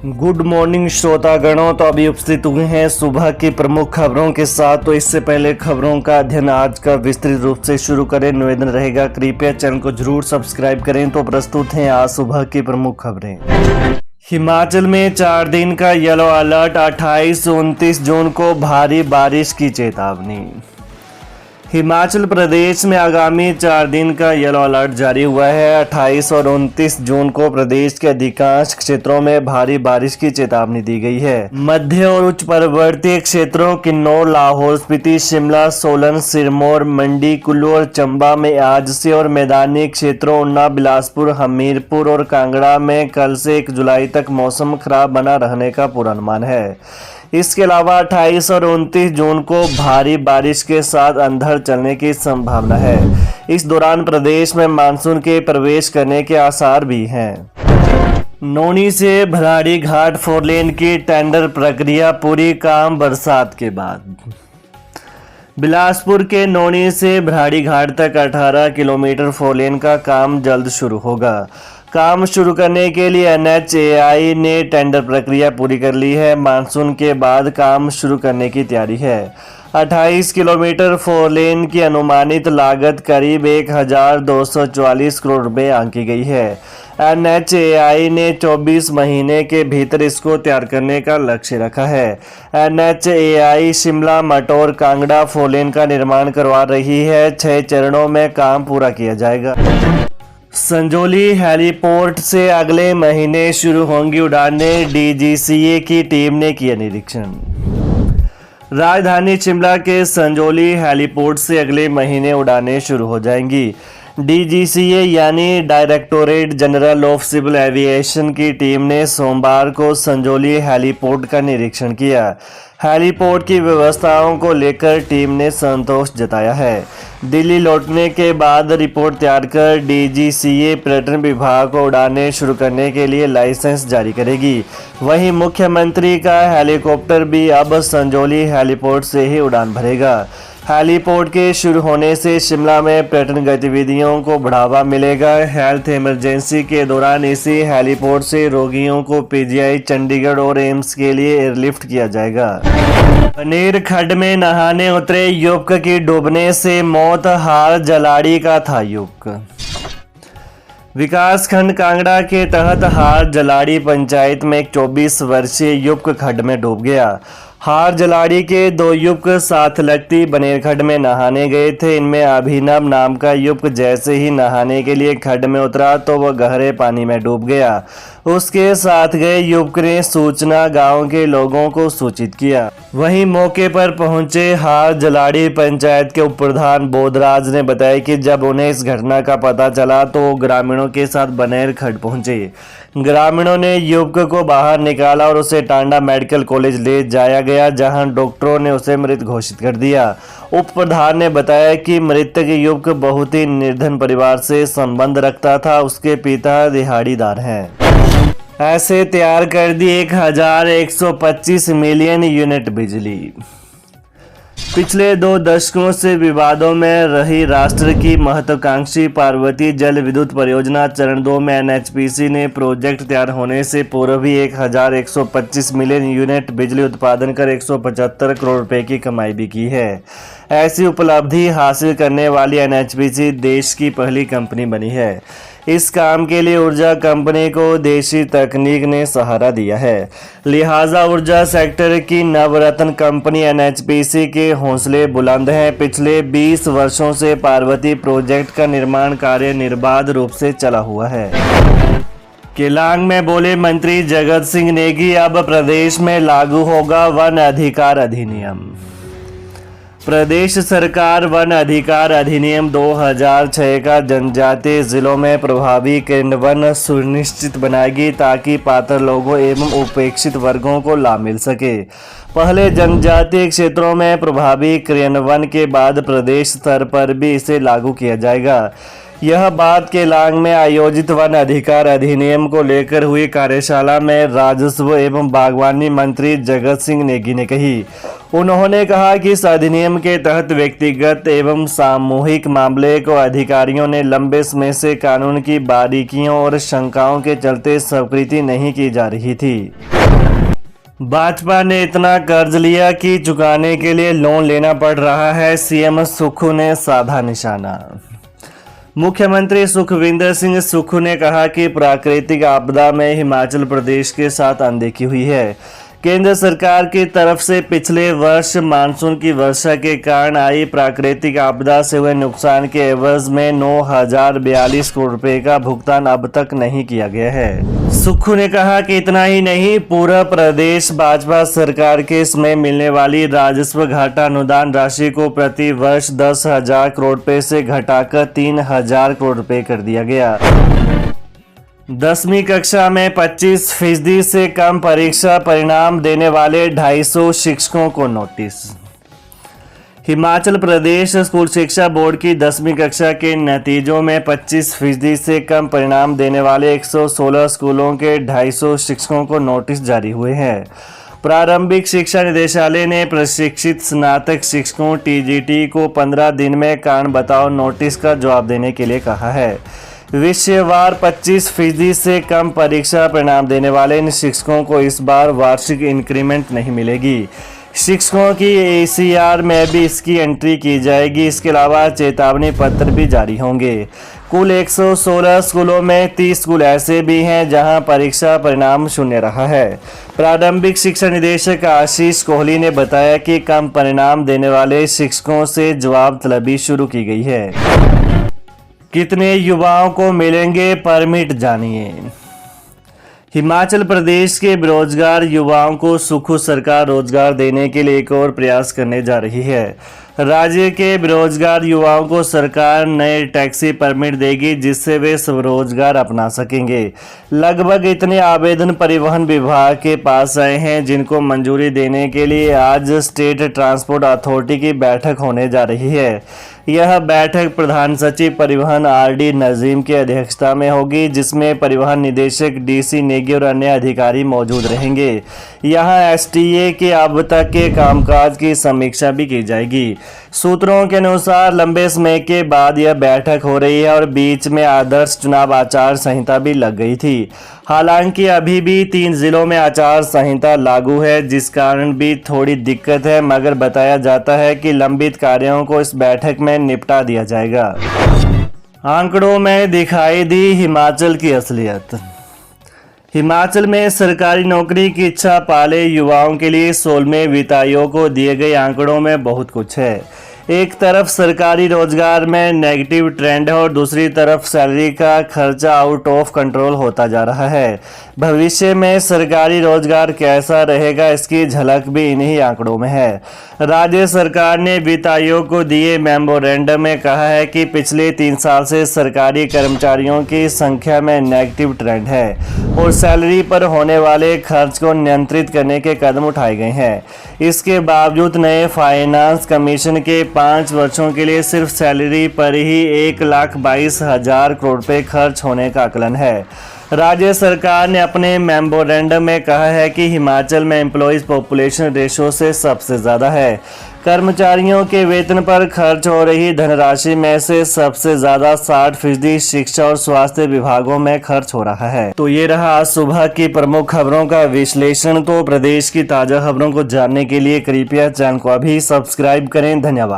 Good morning श्रोतागणों। तो अभी उपस्थित हुए हैं सुबह की प्रमुख खबरों के साथ। तो इससे पहले खबरों का अध्ययन आज का विस्तृत रूप से शुरू करें, निवेदन रहेगा कृपया चैनल को जरूर सब्सक्राइब करें। तो प्रस्तुत हैं आज सुबह की प्रमुख खबरें। हिमाचल में 4 दिन का येलो अलर्ट, 28-29 जून को भारी बारिश की चेतावनी। हिमाचल प्रदेश में आगामी 4 दिन का येलो अलर्ट जारी हुआ है। 28 और 29 जून को प्रदेश के अधिकांश क्षेत्रों में भारी बारिश की चेतावनी दी गई है। मध्य और उच्च पर्वतीय क्षेत्रों किन्नौर, लाहौल स्पीति, शिमला, सोलन, सिरमौर, मंडी, कुल्लू और चंबा में आज से और मैदानी क्षेत्रों ऊना, बिलासपुर, हमीरपुर और कांगड़ा में कल से 1 जुलाई तक मौसम खराब बना रहने का पूर्वानुमान है। इसके अलावा 28 और 29 जून को भारी बारिश के साथ अंधड़ चलने की संभावना है। इस दौरान प्रदेश में मानसून के प्रवेश करने के आसार भी हैं। नौनी से भराड़ी घाट 4 लेन की टेंडर प्रक्रिया पूरी, काम बरसात के बाद। बिलासपुर के नौनी से भराड़ी घाट तक 18 किलोमीटर 4 लेन का काम जल्द शुरू होगा। काम शुरू करने के लिए NHAI ने टेंडर प्रक्रिया पूरी कर ली है। मानसून के बाद काम शुरू करने की तैयारी है। 28 किलोमीटर 4 लेन की अनुमानित लागत करीब 1244 करोड़ रुपए आंकी गई है। NHAI ने 24 महीने के भीतर इसको तैयार करने का लक्ष्य रखा है। NHAI शिमला, मटौर, कांगड़ा 4 लेन का निर्माण करवा रही है। 6 चरणों में काम पूरा किया जाएगा। संजौली हेलीपोर्ट से अगले महीने शुरू होंगी उड़ानें, DGCA की टीम ने किया निरीक्षण। राजधानी शिमला के संजौली हेलीपोर्ट से अगले महीने उड़ानें शुरू हो जाएंगी। DGCA यानी directorate general of civil aviation की टीम ने सोमवार को संजौली हेलीपोर्ट का निरीक्षण किया। हेलीपोर्ट की व्यवस्थाओं को लेकर टीम ने संतोष जताया है। दिल्ली लौटने के बाद रिपोर्ट तैयार कर DGCA पर्यटन विभाग को उड़ानें शुरू करने के लिए लाइसेंस जारी करेगी। वहीं मुख्यमंत्री का हेलीकॉप्टर भी अब संजौली हेलीपोर्ट से ही उड़ान भरेगा। हेलीपोर्ट के शुरू होने से शिमला में पर्यटन गतिविधियों को बढ़ावा मिलेगा। हेल्थ इमरजेंसी के दौरान इसी हेलीपोर्ट से रोगियों को PGI चंडीगढ़ और एम्स के लिए एयरलिफ्ट किया जाएगा। बनेर खड्ड में नहाने उतरे युवक की डूबने से मौत, हार जलाड़ी का था युवक। विकासखंड कांगड़ा के तहत हार जलाड़ी पंचायत में एक 24 वर्षीय युवक खड्ड में डूब गया। हार जलाड़ी के 2 युवक साथ लगती बनेर खड्ड में नहाने गए थे। इनमें अभिनव नाम का युवक जैसे ही नहाने के लिए खड्ड में उतरा तो वह गहरे पानी में डूब गया। उसके साथ गए युवक ने सूचना गांव के लोगों को सूचित किया। वहीं मौके पर पहुंचे हार जलाड़ी पंचायत के उप प्रधान बोधराज ने बताया कि जब उन्हें इस घटना का पता चला तो वो ग्रामीणों के साथ बनेर खड्ड पहुंचे। ग्रामीणों ने युवक को बाहर निकाला और उसे टांडा मेडिकल कॉलेज ले जाया गया, जहां डॉक्टरों ने उसे मृत घोषित कर दिया। उप प्रधान ने बताया कि मृतक युवक बहुत ही निर्धन परिवार से संबंध रखता था। उसके पिता दिहाड़ीदार हैं। ऐसे तैयार कर दी 1125 मिलियन यूनिट बिजली। पिछले 2 दशकों से विवादों में रही राष्ट्र की महत्वाकांक्षी पार्वती जल विद्युत परियोजना चरण 2 में NHPC ने प्रोजेक्ट तैयार होने से पूर्व ही 1125 मिलियन यूनिट बिजली उत्पादन कर 175 करोड़ रुपए की कमाई भी की है। ऐसी उपलब्धि हासिल करने वाली NHPC देश की पहली कंपनी बनी है। इस काम के लिए ऊर्जा कंपनी को देशी तकनीक ने सहारा दिया है। लिहाजा ऊर्जा सेक्टर की नवरत्न कंपनी NHPC के हौसले बुलंद हैं। पिछले 20 वर्षों से पार्वती प्रोजेक्ट का निर्माण कार्य निर्बाध रूप से चला हुआ है। केलांग में बोले मंत्री जगत सिंह नेगी, अब प्रदेश में लागू होगा वन अधिकार अधिनियम। प्रदेश सरकार वन अधिकार अधिनियम 2006 का जनजातीय जिलों में प्रभावी क्रियान्वयन सुनिश्चित बनाएगी ताकि पात्र लोगों एवं उपेक्षित वर्गों को लाभ मिल सके। पहले जनजातीय क्षेत्रों में प्रभावी क्रियान्वयन के बाद प्रदेश स्तर पर भी इसे लागू किया जाएगा। यह बात केलांग में आयोजित वन अधिकार अधिनियम को लेकर हुई कार्यशाला में राजस्व एवं बागवानी मंत्री जगत सिंह नेगी ने कही। उन्होंने कहा कि इस अधिनियम के तहत व्यक्तिगत एवं सामूहिक मामले को अधिकारियों ने लंबे समय से कानून की बारीकियों और शंकाओं के चलते स्वीकृति नहीं की जा रही थी। भाजपा ने इतना कर्ज लिया कि चुकाने के लिए लोन लेना पड़ रहा है, सीएम सुक्खू ने साधा निशाना। मुख्यमंत्री सुखविंदर सिंह सुक्खू ने कहा कि प्राकृतिक आपदा में हिमाचल प्रदेश के साथ अनदेखी हुई है। केंद्र सरकार की तरफ से पिछले वर्ष मानसून की वर्षा के कारण आई प्राकृतिक आपदा से हुए नुकसान के एवज में 9,042 करोड़ रुपए का भुगतान अब तक नहीं किया गया है। सुक्खू ने कहा कि इतना ही नहीं, पूरा प्रदेश भाजपा सरकार के इसमें मिलने वाली राजस्व घाटा अनुदान राशि को प्रति वर्ष 10,000 करोड़ रुपए से घटाकर 3,000 करोड़ रुपए कर दिया गया। 10वीं कक्षा में 25% से कम परीक्षा परिणाम देने वाले 250 शिक्षकों को नोटिस। हिमाचल प्रदेश स्कूल शिक्षा बोर्ड की 10वीं कक्षा के नतीजों में 25% से कम परिणाम देने वाले 116 स्कूलों के 250 शिक्षकों को नोटिस जारी हुए हैं। प्रारंभिक शिक्षा निदेशालय ने प्रशिक्षित स्नातक शिक्षकों टीजीटी को 15 दिन में कारण बताओ नोटिस का जवाब देने के लिए कहा है। विषयवार 25% से कम परीक्षा परिणाम देने वाले इन शिक्षकों को इस बार वार्षिक इंक्रीमेंट नहीं मिलेगी। शिक्षकों की एसीआर में भी इसकी एंट्री की जाएगी। इसके अलावा चेतावनी पत्र भी जारी होंगे। कुल 116 स्कूलों में 30 स्कूल ऐसे भी हैं जहां परीक्षा परिणाम शून्य रहा है। प्रारंभिक शिक्षा निदेशक आशीष कोहली ने बताया कि कम परिणाम देने वाले शिक्षकों से जवाब तलबी शुरू की गई है। कितने युवाओं को मिलेंगे परमिट, जानिए। हिमाचल प्रदेश के बेरोजगार युवाओं को सुक्खू सरकार रोजगार देने के लिए एक और प्रयास करने जा रही है। राज्य के बेरोजगार युवाओं को सरकार नए टैक्सी परमिट देगी जिससे वे स्वरोजगार अपना सकेंगे। लगभग इतने आवेदन परिवहन विभाग के पास आए हैं जिनको मंजूरी देने के लिए आज स्टेट ट्रांसपोर्ट अथॉरिटी की बैठक होने जा रही है। यह बैठक प्रधान सचिव परिवहन आरडी नजीम की अध्यक्षता में होगी, जिसमें परिवहन निदेशक डीसी नेगी और अन्य अधिकारी मौजूद रहेंगे। यहां एसटीए के अब तक के कामकाज की समीक्षा भी की जाएगी। सूत्रों के अनुसार लंबे समय के बाद यह बैठक हो रही है और बीच में आदर्श चुनाव आचार संहिता भी लग गई थी। हालांकि अभी भी 3 जिलों में आचार संहिता लागू है, जिस कारण भी थोड़ी दिक्कत है, मगर बताया जाता है कि लंबित कार्यों को इस बैठक में निपटा दिया जाएगा। आंकड़ों में दिखाई दी हिमाचल की असलियत। हिमाचल में सरकारी नौकरी की इच्छा पाले युवाओं के लिए 16वें वित्त आयोग को दिए गए आंकड़ों में बहुत कुछ है। एक तरफ सरकारी रोजगार में नेगेटिव ट्रेंड है और दूसरी तरफ सैलरी का खर्चा आउट ऑफ कंट्रोल होता जा रहा है। भविष्य में सरकारी रोजगार कैसा रहेगा इसकी झलक भी इन्हीं आंकड़ों में है। राज्य सरकार ने वित्त आयोग को दिए मेमोरेंडम में कहा है कि पिछले 3 साल से सरकारी कर्मचारियों की संख्या में नेगेटिव ट्रेंड है और सैलरी पर होने वाले खर्च को नियंत्रित करने के कदम उठाए गए हैं। इसके बावजूद नए फाइनेंस कमीशन के 5 वर्षों के लिए सिर्फ सैलरी पर ही 1,22,000 करोड़ रुपए खर्च होने का आकलन है। राज्य सरकार ने अपने मेमोरेंडम में कहा है कि हिमाचल में एम्प्लॉइज पॉपुलेशन रेशो से सबसे ज़्यादा है। कर्मचारियों के वेतन पर खर्च हो रही धनराशि में से सबसे ज़्यादा 60% शिक्षा और स्वास्थ्य विभागों में खर्च हो रहा है। तो ये रहा आज सुबह की प्रमुख खबरों का विश्लेषण। तो प्रदेश की ताज़ा खबरों को जानने के लिए कृपया चैनल को अभी सब्सक्राइब करें। धन्यवाद।